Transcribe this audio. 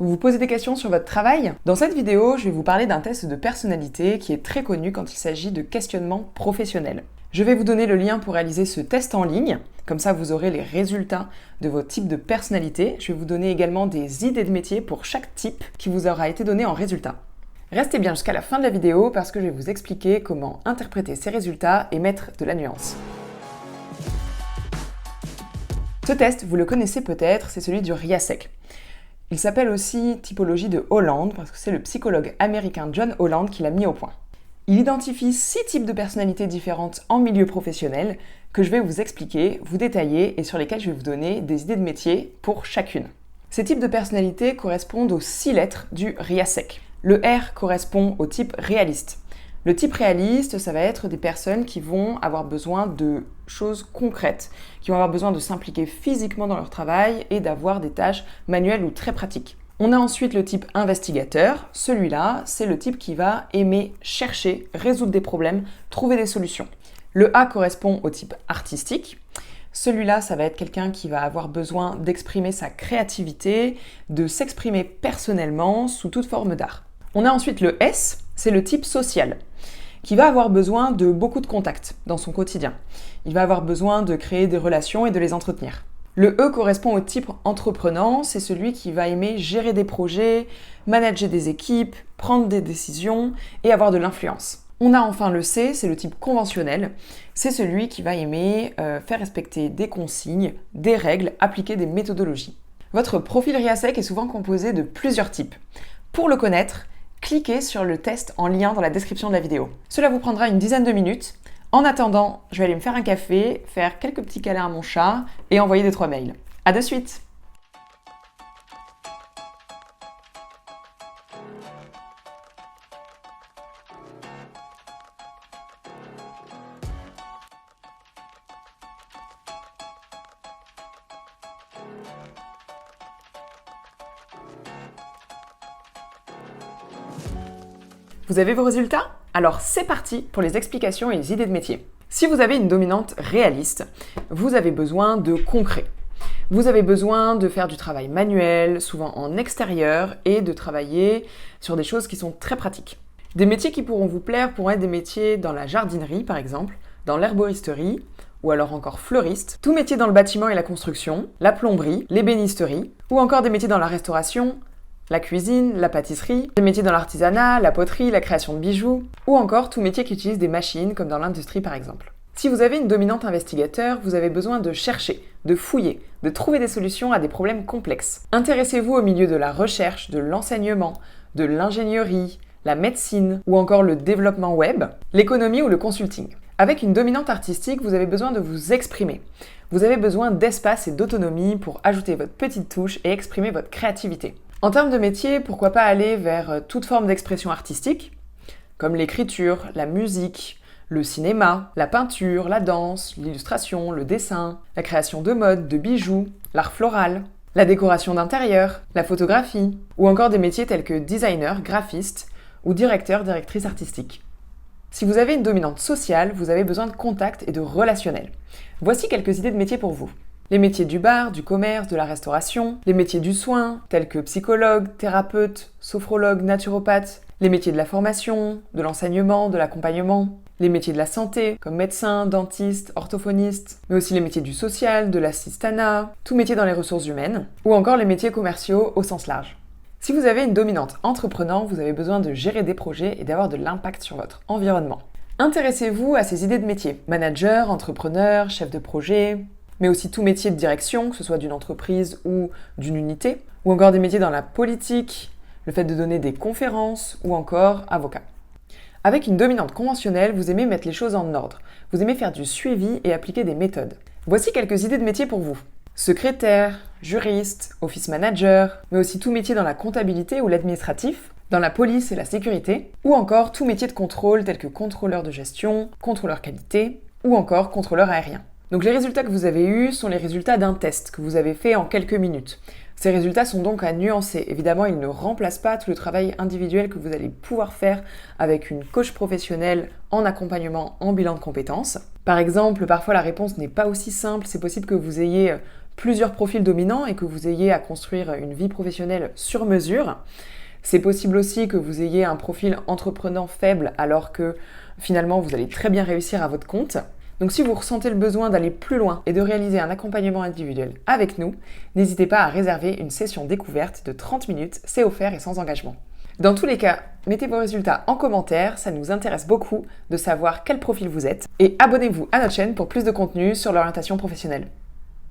Vous vous posez des questions sur votre travail? Dans cette vidéo, je vais vous parler d'un test de personnalité qui est très connu quand il s'agit de questionnement professionnel. Je vais vous donner le lien pour réaliser ce test en ligne, comme ça vous aurez les résultats de votre type de personnalité. Je vais vous donner également des idées de métier pour chaque type qui vous aura été donné en résultat. Restez bien jusqu'à la fin de la vidéo parce que je vais vous expliquer comment interpréter ces résultats et mettre de la nuance. Ce test, vous le connaissez peut-être, c'est celui du RIASEC. Il s'appelle aussi typologie de Holland parce que c'est le psychologue américain John Holland qui l'a mis au point. Il identifie 6 types de personnalités différentes en milieu professionnel que je vais vous expliquer, vous détailler et sur lesquels je vais vous donner des idées de métier pour chacune. Ces types de personnalités correspondent aux 6 lettres du RIASEC. Le R correspond au type réaliste. Le type réaliste, ça va être des personnes qui vont avoir besoin de choses concrètes, qui vont avoir besoin de s'impliquer physiquement dans leur travail et d'avoir des tâches manuelles ou très pratiques. On a ensuite le type investigateur. Celui-là, c'est le type qui va aimer chercher, résoudre des problèmes, trouver des solutions. Le A correspond au type artistique. Celui-là, ça va être quelqu'un qui va avoir besoin d'exprimer sa créativité, de s'exprimer personnellement sous toute forme d'art. On a ensuite le S, c'est le type social, qui va avoir besoin de beaucoup de contacts dans son quotidien. Il va avoir besoin de créer des relations et de les entretenir. Le E correspond au type entreprenant, c'est celui qui va aimer gérer des projets, manager des équipes, prendre des décisions et avoir de l'influence. On a enfin le C, c'est le type conventionnel, c'est celui qui va aimer faire respecter des consignes, des règles, appliquer des méthodologies. Votre profil RIASEC est souvent composé de plusieurs types. Pour le connaître, cliquez sur le test en lien dans la description de la vidéo. Cela vous prendra une dizaine de minutes. En attendant, je vais aller me faire un café, faire quelques petits câlins à mon chat et envoyer 2-3 mails. À de suite! Vous avez vos résultats? Alors c'est parti pour les explications et les idées de métier. Si vous avez une dominante réaliste, vous avez besoin de concret. Vous avez besoin de faire du travail manuel, souvent en extérieur, et de travailler sur des choses qui sont très pratiques. Des métiers qui pourront vous plaire pourront être des métiers dans la jardinerie par exemple, dans l'herboristerie, ou alors encore fleuriste, tout métier dans le bâtiment et la construction, la plomberie, l'ébénisterie, ou encore des métiers dans la restauration, la cuisine, la pâtisserie, des métiers dans l'artisanat, la poterie, la création de bijoux, ou encore tout métier qui utilise des machines, comme dans l'industrie par exemple. Si vous avez une dominante investigateur, vous avez besoin de chercher, de fouiller, de trouver des solutions à des problèmes complexes. Intéressez-vous au milieu de la recherche, de l'enseignement, de l'ingénierie, la médecine, ou encore le développement web, l'économie ou le consulting. Avec une dominante artistique, vous avez besoin de vous exprimer. Vous avez besoin d'espace et d'autonomie pour ajouter votre petite touche et exprimer votre créativité. En termes de métier, pourquoi pas aller vers toute forme d'expression artistique, comme l'écriture, la musique, le cinéma, la peinture, la danse, l'illustration, le dessin, la création de mode, de bijoux, l'art floral, la décoration d'intérieur, la photographie, ou encore des métiers tels que designer, graphiste ou directeur, directrice artistique. Si vous avez une dominante sociale, vous avez besoin de contact et de relationnel. Voici quelques idées de métiers pour vous. Les métiers du bar, du commerce, de la restauration, les métiers du soin, tels que psychologue, thérapeute, sophrologue, naturopathe, les métiers de la formation, de l'enseignement, de l'accompagnement, les métiers de la santé, comme médecin, dentiste, orthophoniste, mais aussi les métiers du social, de l'assistanat, tout métier dans les ressources humaines, ou encore les métiers commerciaux au sens large. Si vous avez une dominante entreprenant, vous avez besoin de gérer des projets et d'avoir de l'impact sur votre environnement. Intéressez-vous à ces idées de métiers. Manager, entrepreneur, chef de projet, mais aussi tout métier de direction, que ce soit d'une entreprise ou d'une unité, ou encore des métiers dans la politique, le fait de donner des conférences, ou encore avocat. Avec une dominante conventionnelle, vous aimez mettre les choses en ordre, vous aimez faire du suivi et appliquer des méthodes. Voici quelques idées de métiers pour vous. Secrétaire, juriste, office manager, mais aussi tout métier dans la comptabilité ou l'administratif, dans la police et la sécurité, ou encore tout métier de contrôle tel que contrôleur de gestion, contrôleur qualité, ou encore contrôleur aérien. Donc les résultats que vous avez eus sont les résultats d'un test que vous avez fait en quelques minutes. Ces résultats sont donc à nuancer. Évidemment, ils ne remplacent pas tout le travail individuel que vous allez pouvoir faire avec une coach professionnelle en accompagnement en bilan de compétences. Par exemple, parfois la réponse n'est pas aussi simple, c'est possible que vous ayez plusieurs profils dominants et que vous ayez à construire une vie professionnelle sur mesure. C'est possible aussi que vous ayez un profil entreprenant faible alors que finalement vous allez très bien réussir à votre compte. Donc si vous ressentez le besoin d'aller plus loin et de réaliser un accompagnement individuel avec nous, n'hésitez pas à réserver une session découverte de 30 minutes, c'est offert et sans engagement. Dans tous les cas, mettez vos résultats en commentaire, ça nous intéresse beaucoup de savoir quel profil vous êtes. Et abonnez-vous à notre chaîne pour plus de contenu sur l'orientation professionnelle.